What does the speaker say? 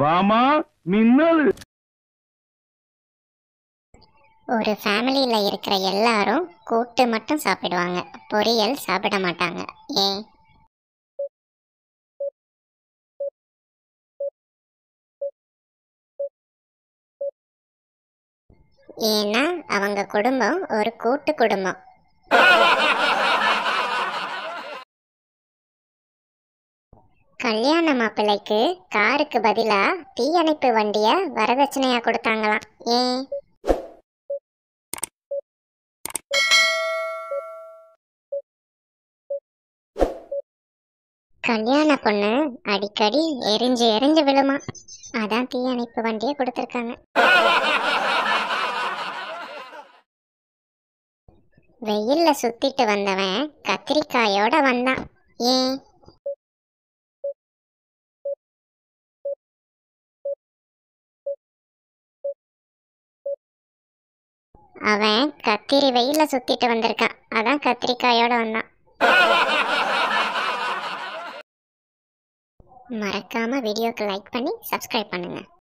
வாமா மின்னல். ஒரு ஃபேமிலியில இருக்கிற எல்லாரும் கூட்டு மட்டும் சாப்பிடுவாங்க, பொரியல் சாப்பிட மாட்டாங்க. ஏன்? ஏன்னா அவங்க குடும்பம் ஒரு கூட்டு குடும்பம். கல்யாண மாப்பிள்ளைக்கு காருக்கு பதிலா தீயணைப்பு வண்டிய வரதட்சணையா கொடுத்தாங்களாம். ஏன்? கல்யாண பொண்ணு அடிக்கடி எரிஞ்சு எரிஞ்சு விழுமா, அதான் தீயணைப்பு வண்டிய கொடுத்திருக்காங்க. வெயில்ல சுத்திட்டு வந்தவன் கத்திரிக்காயோட வந்தான். ஏன்? அவன் கத்திரி வெயில்ல சுத்திட்டு வந்திருக்கான், அதான் கத்திரிக்காயோட வந்தான். மறக்காம வீடியோக்கு லைக் பண்ணி சப்ஸ்கிரைப் பண்ணுங்க.